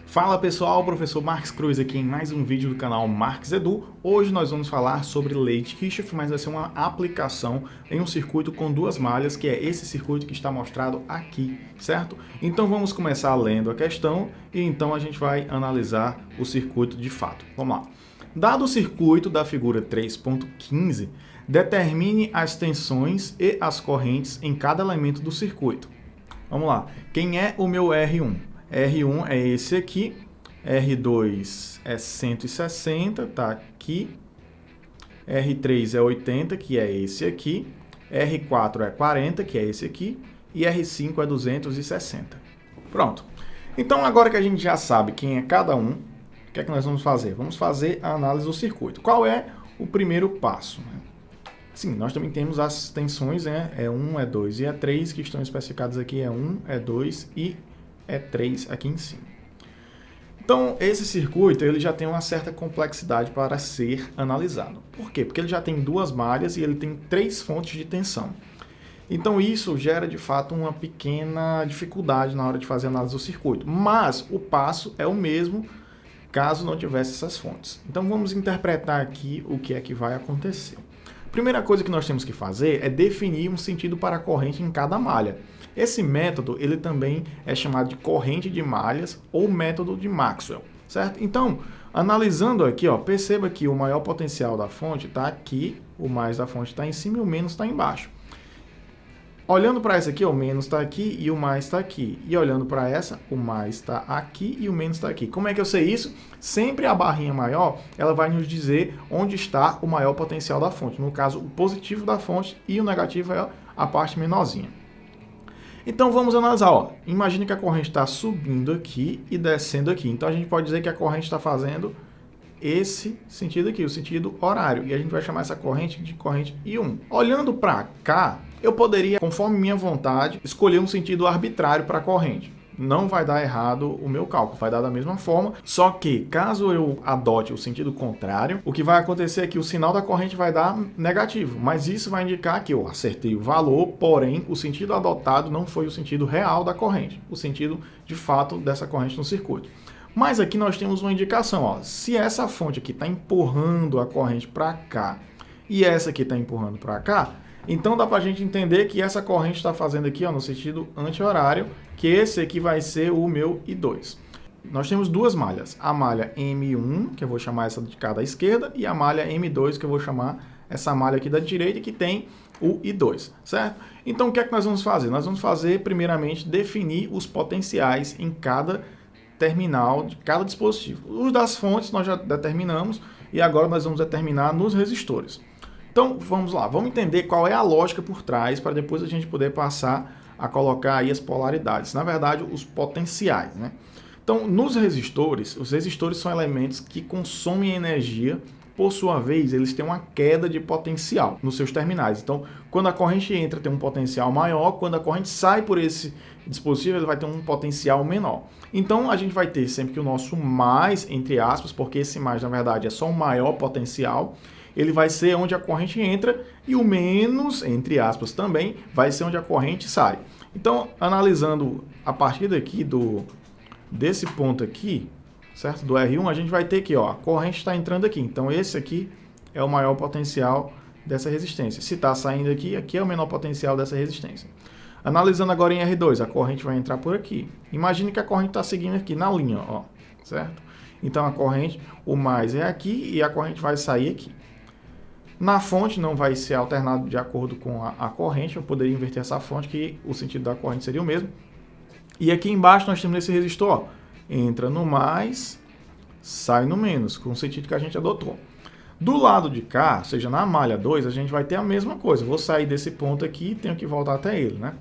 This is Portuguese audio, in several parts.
Fala pessoal, professor Marques Cruz aqui em mais um vídeo do canal Marques Edu. Hoje nós vamos falar sobre lei de Kirchhoff, mas vai ser uma aplicação em um circuito com duas malhas, que é esse circuito que está mostrado aqui, certo? Então vamos começar lendo a questão e então a gente vai analisar o circuito de fato. Vamos lá. Dado o circuito da figura 3.15, determine as tensões e as correntes em cada elemento do circuito. Vamos lá. Quem é o meu R1? R1 é esse aqui, R2 é 160, tá aqui, R3 é 80, que é esse aqui, R4 é 40, que é esse aqui, e R5 é 260. Pronto. Então, agora que a gente já sabe quem é cada um, o que é que nós vamos fazer? Vamos fazer a análise do circuito. Qual é o primeiro passo? Sim, nós também temos as tensões, né? E1, E2 e E3, que estão especificadas aqui, E1, E2 e E3 aqui em cima. Então, esse circuito ele já tem uma certa complexidade para ser analisado. Por quê? Porque ele já tem duas malhas e ele tem três fontes de tensão. Então, isso gera, de fato, uma pequena dificuldade na hora de fazer a análise do circuito. Mas o passo é o mesmo caso não tivesse essas fontes. Então, vamos interpretar aqui o que é que vai acontecer. A primeira coisa que nós temos que fazer é definir um sentido para a corrente em cada malha. Esse método ele também é chamado de corrente de malhas ou método de Maxwell, certo? Então, analisando aqui, ó, perceba que o maior potencial da fonte está aqui, o mais da fonte está em cima e o menos está embaixo. Olhando para essa aqui, o menos está aqui e o mais está aqui. E olhando para essa, o mais está aqui e o menos está aqui. Como é que eu sei isso? Sempre a barrinha maior, ela vai nos dizer onde está o maior potencial da fonte. No caso, o positivo da fonte e o negativo é a parte menorzinha. Então vamos analisar. Ó. Imagine que a corrente está subindo aqui e descendo aqui. Então a gente pode dizer que a corrente está fazendo esse sentido aqui, o sentido horário. E a gente vai chamar essa corrente de corrente I1. Olhando para cá, eu poderia, conforme minha vontade, escolher um sentido arbitrário para a corrente. Não vai dar errado o meu cálculo, vai dar da mesma forma, só que caso eu adote o sentido contrário, o que vai acontecer é que o sinal da corrente vai dar negativo, mas isso vai indicar que eu acertei o valor, porém o sentido adotado não foi o sentido real da corrente, o sentido de fato dessa corrente no circuito. Mas aqui nós temos uma indicação, ó, se essa fonte aqui está empurrando a corrente para cá e essa aqui está empurrando para cá, então dá para a gente entender que essa corrente está fazendo aqui, ó, no sentido anti-horário, que esse aqui vai ser o meu I2. Nós temos duas malhas, a malha M1, que eu vou chamar essa de cá da esquerda, e a malha M2, que eu vou chamar essa malha aqui da direita, que tem o I2, certo? Então o que é que nós vamos fazer? Nós vamos fazer, primeiramente, definir os potenciais em cada terminal de cada dispositivo. Os das fontes nós já determinamos, e agora nós vamos determinar nos resistores. Então, vamos lá, vamos entender qual é a lógica por trás para depois a gente poder passar a colocar aí as polaridades. Na verdade, os potenciais, né? Então, nos resistores, os resistores são elementos que consomem energia, por sua vez, eles têm uma queda de potencial nos seus terminais. Então, quando a corrente entra, tem um potencial maior, quando a corrente sai por esse dispositivo, ele vai ter um potencial menor. Então, a gente vai ter sempre que o nosso mais, entre aspas, porque esse mais, na verdade, é só um maior potencial, ele vai ser onde a corrente entra e o menos, entre aspas, também vai ser onde a corrente sai. Então, analisando a partir daqui desse ponto aqui, certo? Do R1, a gente vai ter que, ó, a corrente está entrando aqui. Então, esse aqui é o maior potencial dessa resistência. Se está saindo aqui, aqui é o menor potencial dessa resistência. Analisando agora em R2, a corrente vai entrar por aqui. Imagine que a corrente está seguindo aqui na linha, ó, certo? Então, a corrente, o mais é aqui e a corrente vai sair aqui. Na fonte não vai ser alternado de acordo com a corrente, eu poderia inverter essa fonte, que o sentido da corrente seria o mesmo. E aqui embaixo nós temos esse resistor, ó, entra no mais, sai no menos, com o sentido que a gente adotou. Do lado de cá, ou seja, na malha 2, a gente vai ter a mesma coisa. Eu vou sair desse ponto aqui e tenho que voltar até ele, né?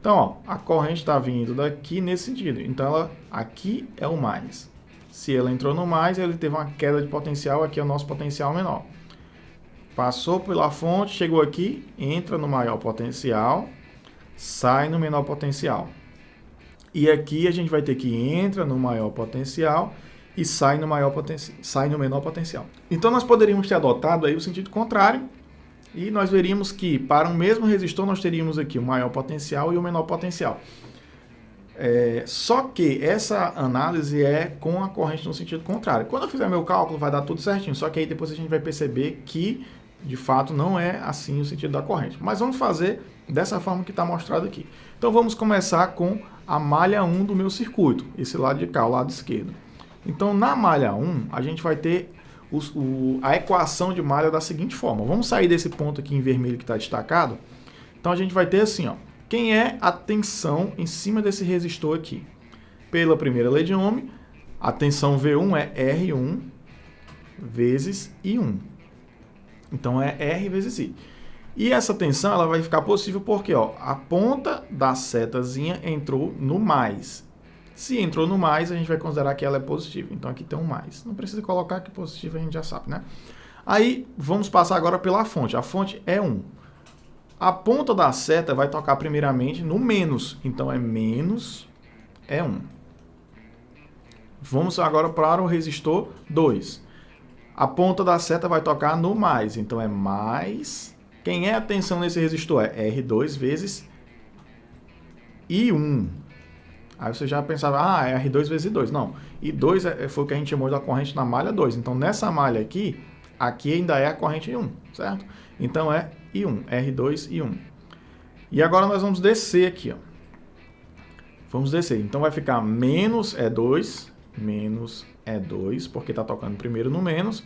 Então, ó, a corrente está vindo daqui nesse sentido. Então, ela aqui é o mais. Se ela entrou no mais, ele teve uma queda de potencial, aqui é o nosso potencial menor. Passou pela fonte, chegou aqui, entra no maior potencial, sai no menor potencial. E aqui a gente vai ter que entra no maior potencial e sai no menor potencial. Então nós poderíamos ter adotado aí o sentido contrário e nós veríamos que para um mesmo resistor nós teríamos aqui o maior potencial e o menor potencial. Só que essa análise é com a corrente no sentido contrário. Quando eu fizer meu cálculo, vai dar tudo certinho, só que aí depois a gente vai perceber que, de fato, não é assim o sentido da corrente. Mas vamos fazer dessa forma que está mostrado aqui. Então vamos começar com a malha 1 do meu circuito, esse lado de cá, o lado esquerdo. Então na malha 1, a gente vai ter a equação de malha da seguinte forma. Vamos sair desse ponto aqui em vermelho que está destacado. Então a gente vai ter assim, ó. Quem é a tensão em cima desse resistor aqui? Pela primeira lei de Ohm, a tensão V1 é R1 vezes I1. Então é R vezes I. E essa tensão ela vai ficar possível porque ó, a ponta da setazinha entrou no mais. Se entrou no mais, a gente vai considerar que ela é positiva. Então aqui tem um mais. Não precisa colocar que positivo a gente já sabe, né? Aí vamos passar agora pela fonte. A fonte é 1. A ponta da seta vai tocar primeiramente no menos, então é menos E1. Vamos agora para o resistor 2. A ponta da seta vai tocar no mais, então é mais. Quem é a tensão nesse resistor? É R2 vezes I1. Aí você já pensava, é R2 vezes I2. Não, I2 foi o que a gente chamou da corrente na malha 2. Então nessa malha aqui ainda é a corrente I1, certo? Então é I1, R2 e 1. E agora nós vamos descer aqui, ó. Vamos descer. Então vai ficar menos E2, porque está tocando primeiro no menos.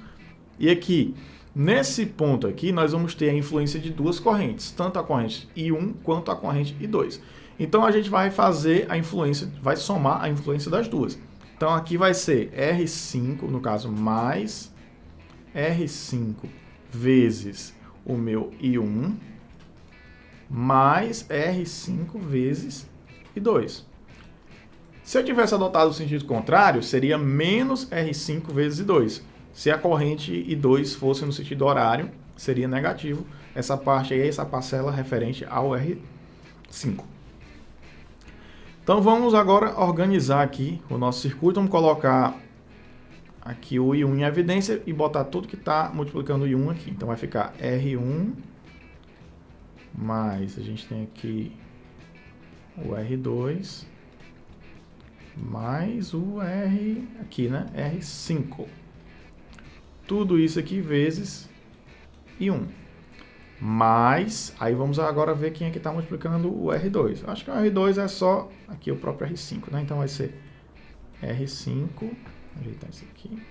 E aqui, nesse ponto aqui, nós vamos ter a influência de duas correntes, tanto a corrente I1 quanto a corrente I2. Então a gente vai fazer a influência, vai somar a influência das duas. Então aqui vai ser R5, no caso, mais R5 vezes o meu I1 mais R5 vezes I2. Se eu tivesse adotado o sentido contrário, seria menos R5 vezes I2. Se a corrente I2 fosse no sentido horário, seria negativo. Essa parte aí, essa parcela referente ao R5. Então vamos agora organizar aqui o nosso circuito. Vamos colocar aqui o I1 em evidência e botar tudo que está multiplicando o I1 aqui. Então vai ficar R1 mais, a gente tem aqui o R2 mais o R aqui, né? R5. Tudo isso aqui vezes I1. Mais, aí vamos agora ver quem é que está multiplicando o R2. Acho que o R2 é só aqui o próprio R5, né? Então vai ser R5... ajeitar isso aqui.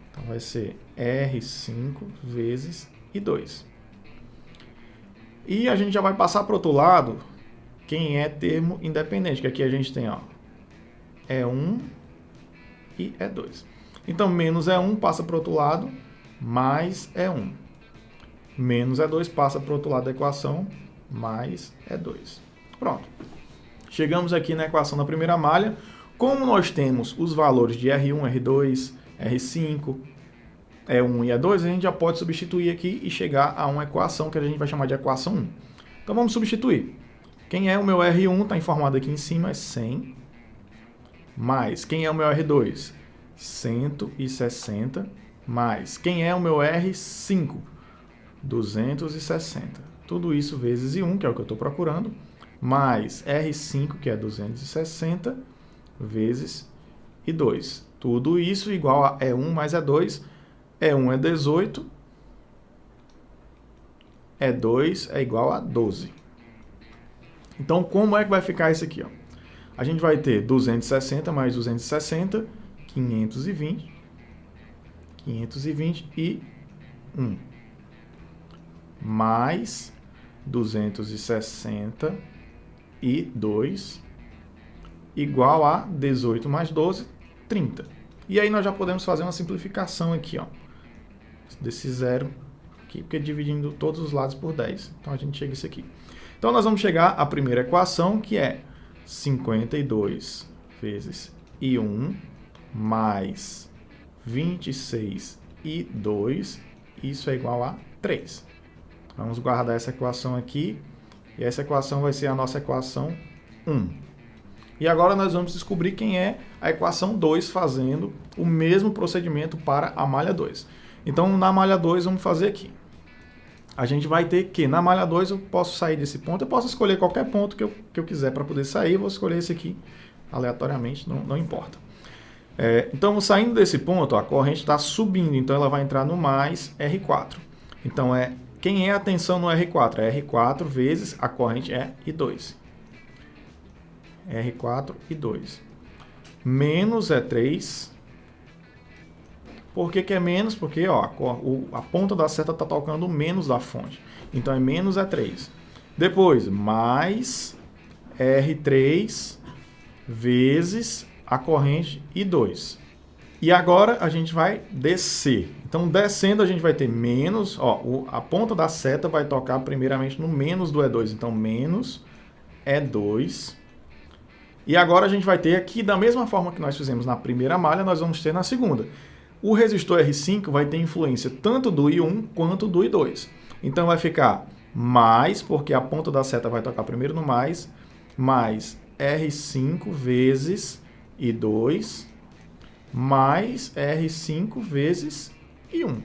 Então vai ser R5 vezes I2. E a gente já vai passar para o outro lado quem é termo independente, que aqui a gente tem, ó, E1 e E2. Então, menos E1 passa para o outro lado, mais E1. Menos E2 passa para o outro lado da equação, mais E2. Pronto. Chegamos aqui na equação da primeira malha. Como nós temos os valores de R1, R2, R5, E1 e E2, a gente já pode substituir aqui e chegar a uma equação que a gente vai chamar de equação 1. Então vamos substituir. Quem é o meu R1, está informado aqui em cima, é 100. Mais, quem é o meu R2? 160. Mais, quem é o meu R5? 260. Tudo isso vezes I1, que é o que eu estou procurando, mais R5, que é 260, vezes I2. Tudo isso igual a E1 mais E2. E1 é 18. E2 é igual a 12. Então, como é que vai ficar isso aqui? Ó? A gente vai ter 260 mais 260, 520. 520 e 1. Mais 260 e 2 igual a 18 mais 12, 30. E aí nós já podemos fazer uma simplificação aqui, ó, desse zero aqui, porque dividindo todos os lados por 10. Então a gente chega a isso aqui. Então nós vamos chegar à primeira equação, que é 52 vezes I1 mais 26 e 2, isso é igual a 3. Vamos guardar essa equação aqui, e essa equação vai ser a nossa equação 1. E agora nós vamos descobrir quem é a equação 2, fazendo o mesmo procedimento para a malha 2. Então, na malha 2, vamos fazer aqui. A gente vai ter que, na malha 2, eu posso sair desse ponto, eu posso escolher qualquer ponto que eu quiser para poder sair, eu vou escolher esse aqui, aleatoriamente, não importa. Então, saindo desse ponto, ó, a corrente está subindo, então ela vai entrar no mais R4. Então, quem é a tensão no R4? É R4 vezes a corrente é I2. R4 e 2. Menos E3. Por que é menos? Porque ó, a ponta da seta está tocando menos da fonte. Então é menos E3. Depois, mais R3 vezes a corrente I2. E agora a gente vai descer. Então, descendo, a gente vai ter menos. Ó, a ponta da seta vai tocar primeiramente no menos do E2. Então, menos E2. E agora a gente vai ter aqui, da mesma forma que nós fizemos na primeira malha, nós vamos ter na segunda. O resistor R5 vai ter influência tanto do I1 quanto do I2. Então vai ficar mais, porque a ponta da seta vai tocar primeiro no mais R5 vezes I2, mais R5 vezes I1.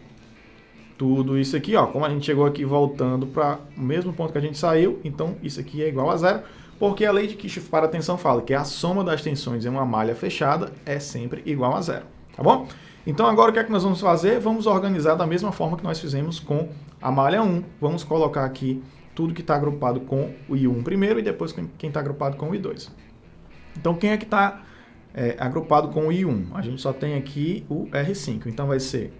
Tudo isso aqui, ó, como a gente chegou aqui voltando para o mesmo ponto que a gente saiu, então isso aqui é igual a zero. Porque a lei de Kirchhoff para a tensão fala que a soma das tensões em uma malha fechada é sempre igual a zero, tá bom? Então agora o que é que nós vamos fazer? Vamos organizar da mesma forma que nós fizemos com a malha 1. Vamos colocar aqui tudo que está agrupado com o I1 primeiro e depois quem está agrupado com o I2. Então quem é que está agrupado com o I1? A gente só tem aqui o R5, então vai ser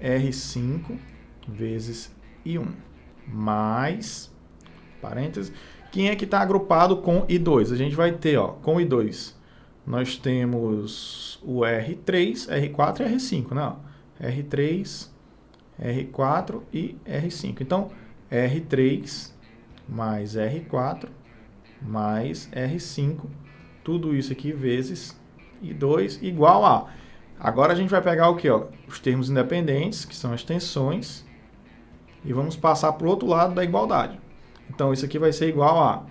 R5 vezes I1 mais, parênteses, quem é que está agrupado com I2? A gente vai ter, ó, com I2, nós temos o R3, R4 e R5, né? Ó, R3, R4 e R5. Então, R3 mais R4 mais R5, tudo isso aqui vezes I2 igual a... Agora a gente vai pegar o quê? Ó? Os termos independentes, que são as tensões, e vamos passar para o outro lado da igualdade. Então, isso aqui vai ser igual a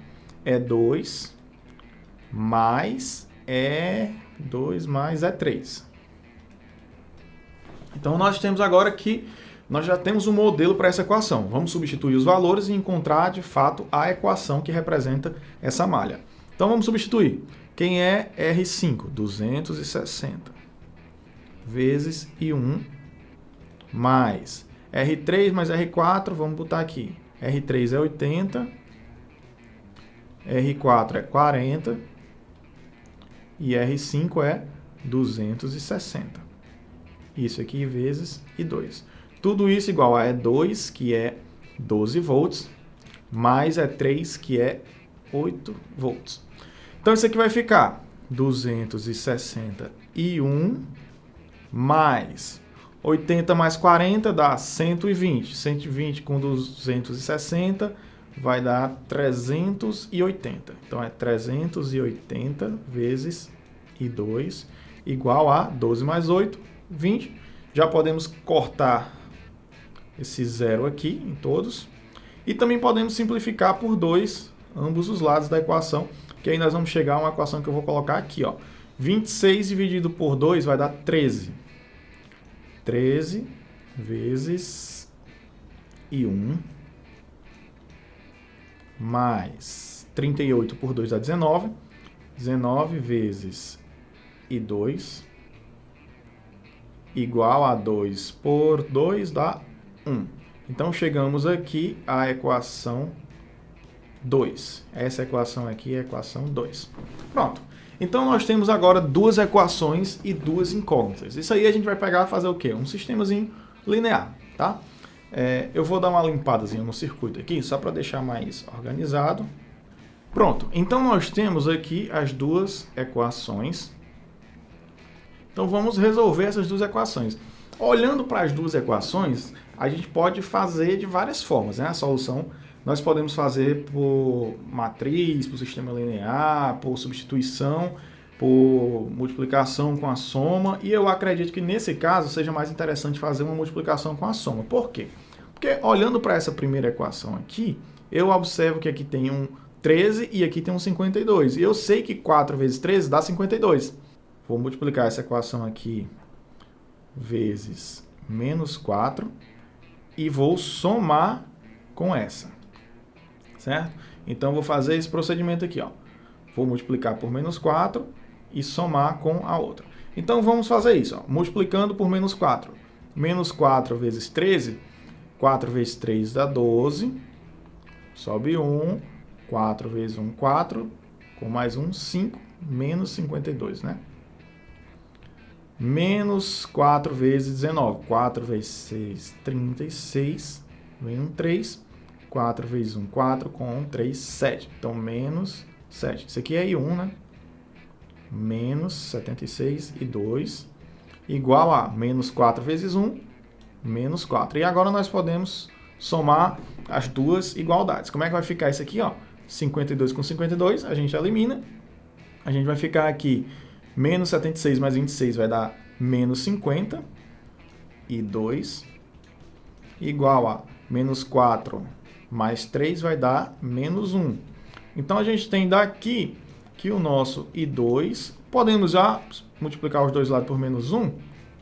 E2 mais E2 mais E3. Então, nós temos agora que nós já temos um modelo para essa equação. Vamos substituir os valores e encontrar, de fato, a equação que representa essa malha. Então, vamos substituir. Quem é R5? 260 vezes I1 mais R3 mais R4, vamos botar aqui. R3 é 80, R4 é 40 e R5 é 260. Isso aqui vezes I2. Tudo isso igual a E2, que é 12 volts, mais E3, que é 8 volts. Então, isso aqui vai ficar 261 mais 80 mais 40 dá 120. 120 com 260 vai dar 380. Então, é 380 vezes I2 igual a 12 mais 8, 20. Já podemos cortar esse zero aqui em todos. E também podemos simplificar por 2 ambos os lados da equação, que aí nós vamos chegar a uma equação que eu vou colocar aqui, ó. 26 dividido por 2 vai dar 13. 13 vezes I1 mais 38 por 2 dá 19. 19 vezes I2 igual a 2 por 2 dá 1. Então, chegamos aqui à equação 2. Essa equação aqui é a equação 2. Pronto. Então, nós temos agora duas equações e duas incógnitas. Isso aí a gente vai pegar e fazer o quê? Um sistemazinho linear, tá? Eu vou dar uma limpadazinha no circuito aqui, só para deixar mais organizado. Pronto. Então, nós temos aqui as duas equações. Então, vamos resolver essas duas equações. Olhando para as duas equações, a gente pode fazer de várias formas, né? A solução nós podemos fazer por matriz, por sistema linear, por substituição, por multiplicação com a soma. E eu acredito que nesse caso seja mais interessante fazer uma multiplicação com a soma. Por quê? Porque olhando para essa primeira equação aqui, eu observo que aqui tem um 13 e aqui tem um 52. E eu sei que 4 vezes 13 dá 52. Vou multiplicar essa equação aqui vezes menos 4 e vou somar com essa, certo? Então, vou fazer esse procedimento aqui, ó. Vou multiplicar por menos 4 e somar com a outra. Então vamos fazer isso, ó, multiplicando por menos 4. Menos 4 vezes 13, 4 vezes 3 dá 12, sobe 1, 4 vezes 1, 4, com mais 1, 5, menos 52, né? Menos 4 vezes 19, 4 vezes 6, 36, vem um 3, 4 vezes 1, 4, com 1, 3, 7. Então, menos 7. Isso aqui é I1, né? Menos 76 e 2, igual a menos 4 vezes 1, menos 4. E agora nós podemos somar as duas igualdades. Como é que vai ficar isso aqui, ó? 52 com 52, a gente elimina. A gente vai ficar aqui, menos 76 mais 26 vai dar menos 50 e 2, igual a menos 4 mais 3 vai dar menos 1. Então, a gente tem daqui que o nosso I2, podemos já multiplicar os dois lados por menos 1,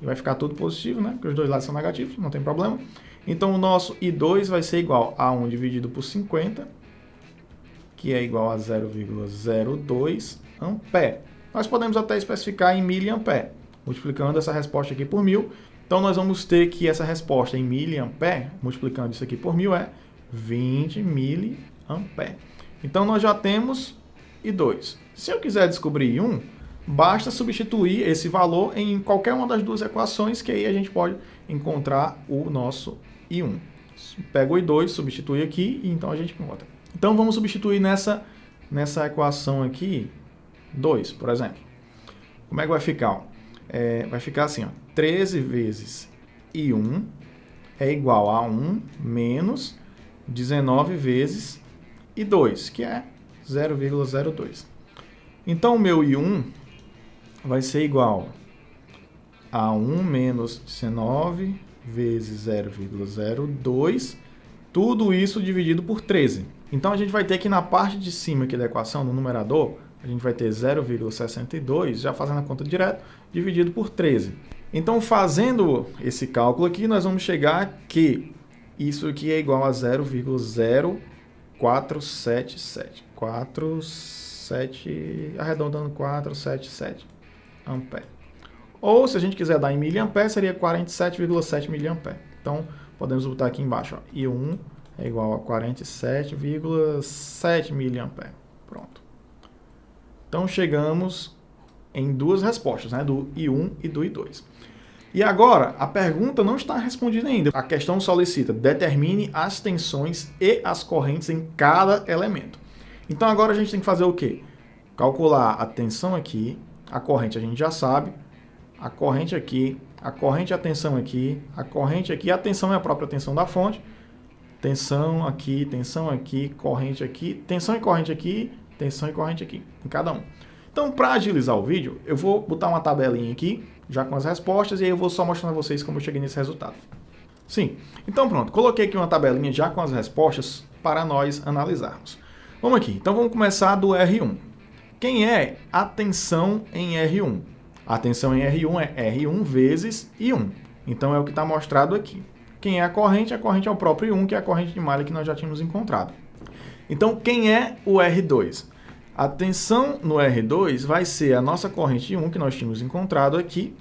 e vai ficar tudo positivo, né? Porque os dois lados são negativos, não tem problema. Então, o nosso I2 vai ser igual a 1 dividido por 50, que é igual a 0,02 ampere. Nós podemos até especificar em miliampere, multiplicando essa resposta aqui por 1000. Então, nós vamos ter que essa resposta em miliampere, multiplicando isso aqui por 1000, é 20 miliampere. Então, nós já temos I2. Se eu quiser descobrir I1, basta substituir esse valor em qualquer uma das duas equações, que aí a gente pode encontrar o nosso I1. Pega o I2, substitui aqui, e então a gente encontra. Então, vamos substituir nessa equação aqui, 2, por exemplo. Como é que vai ficar? Vai ficar assim, ó, 13 vezes I1 é igual a 1 menos 19 vezes I2, que é 0,02. Então, o meu I1 vai ser igual a 1 menos 19 vezes 0,02, tudo isso dividido por 13. Então, a gente vai ter que na parte de cima aqui da equação, no numerador, a gente vai ter 0,62, já fazendo a conta direto, dividido por 13. Então, fazendo esse cálculo aqui, nós vamos chegar que isso aqui é igual a 0,0477. 47, arredondando 477 ampere. Ou, se a gente quiser dar em miliampere, seria 47,7 miliampere. Então, podemos botar aqui embaixo, ó, I1 é igual a 47,7 miliampere. Pronto. Então, chegamos em duas respostas, né, do I1 e do I2. E agora, a pergunta não está respondida ainda. A questão solicita: determine as tensões e as correntes em cada elemento. Então, agora a gente tem que fazer o quê? Calcular a tensão aqui, a corrente a gente já sabe, a corrente aqui, a corrente e a tensão aqui, a corrente aqui, a tensão é a própria tensão da fonte, tensão aqui, corrente aqui, tensão e corrente aqui, tensão e corrente aqui, em cada um. Então, para agilizar o vídeo, eu vou botar uma tabelinha aqui, já com as respostas, e aí eu vou só mostrando a vocês como eu cheguei nesse resultado. Sim, então pronto, coloquei aqui uma tabelinha já com as respostas para nós analisarmos. Vamos aqui, então vamos começar do R1. Quem é a tensão em R1? A tensão em R1 é R1 vezes I1. Então é o que está mostrado aqui. Quem é a corrente? A corrente é o próprio I1, que é a corrente de malha que nós já tínhamos encontrado. Então, quem é o R2? A tensão no R2 vai ser a nossa corrente I1, que nós tínhamos encontrado aqui,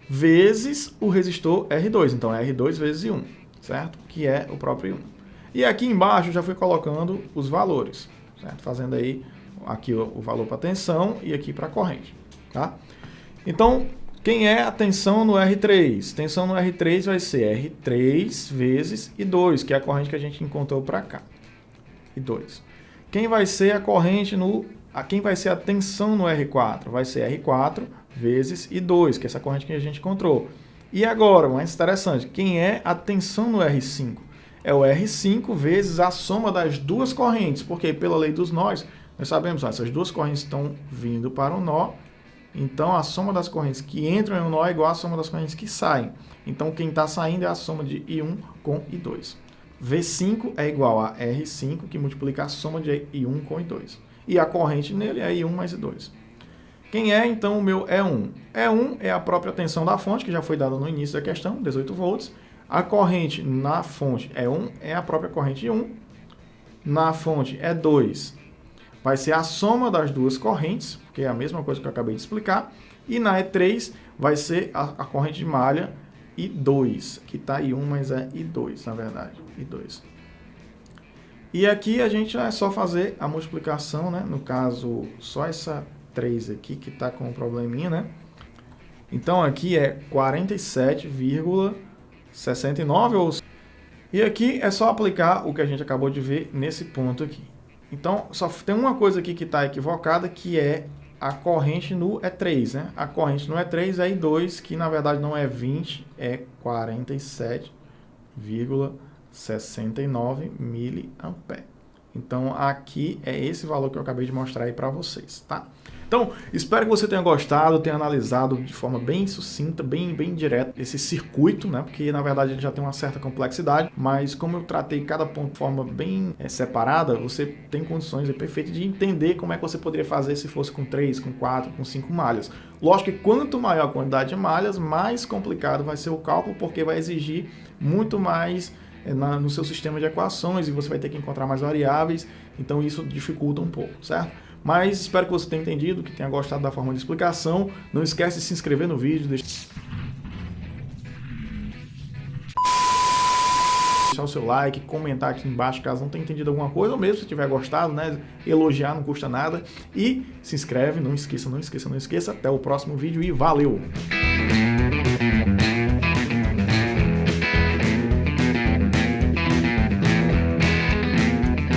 vezes o resistor R2. Então, é R2 vezes I1, certo? Que é o próprio I1. E aqui embaixo eu já fui colocando os valores, certo? Fazendo aí aqui o valor para a tensão e aqui para a corrente, tá? Então, quem é a tensão no R3? Tensão no R3 vai ser R3 vezes I2, que é a corrente que a gente encontrou para cá. I2. Quem vai ser a corrente quem vai ser a tensão no R4? Vai ser R4 vezes I2, que é essa corrente que a gente encontrou. E agora, mais interessante, quem é a tensão no R5? É o R5 vezes a soma das duas correntes, porque pela lei dos nós, nós sabemos, essas duas correntes estão vindo para o nó, então a soma das correntes que entram em um nó é igual à soma das correntes que saem. Então quem está saindo é a soma de I1 com I2. V5 é igual a R5, que multiplica a soma de I1 com I2. E a corrente nele é I1 mais I2. Quem é, então, o meu E1? E1 é a própria tensão da fonte, que já foi dada no início da questão, 18 volts. A corrente na fonte E1 é a própria corrente I1. Na fonte E2, vai ser a soma das duas correntes, que é a mesma coisa que eu acabei de explicar, e na E3 vai ser a corrente de malha I2, que está I1, mas é I2, na verdade, I2. E aqui a gente é só fazer a multiplicação, né? No caso, só essa 3 aqui que está com um probleminha, né? Então aqui é 47,69. E aqui é só aplicar o que a gente acabou de ver nesse ponto aqui. Então, só tem uma coisa aqui que está equivocada, que é a corrente no E3, né? A corrente no E3 é I2, que na verdade não é 20, é 47,69 miliampere. Então, aqui é esse valor que eu acabei de mostrar aí para vocês, tá? Então, espero que você tenha gostado, tenha analisado de forma bem sucinta, bem direta esse circuito, né? Porque, na verdade, ele já tem uma certa complexidade, mas como eu tratei cada ponto de forma bem separada, você tem condições perfeitas de entender como é que você poderia fazer se fosse com 3, com 4, com 5 malhas. Lógico que quanto maior a quantidade de malhas, mais complicado vai ser o cálculo, porque vai exigir muito mais no seu sistema de equações e você vai ter que encontrar mais variáveis, então isso dificulta um pouco, certo? Mas espero que você tenha entendido, que tenha gostado da forma de explicação. Não esquece de se inscrever no vídeo, deixar o seu like, comentar aqui embaixo caso não tenha entendido alguma coisa, ou mesmo se tiver gostado, né? Elogiar não custa nada. E se inscreve, não esqueça. Até o próximo vídeo e valeu!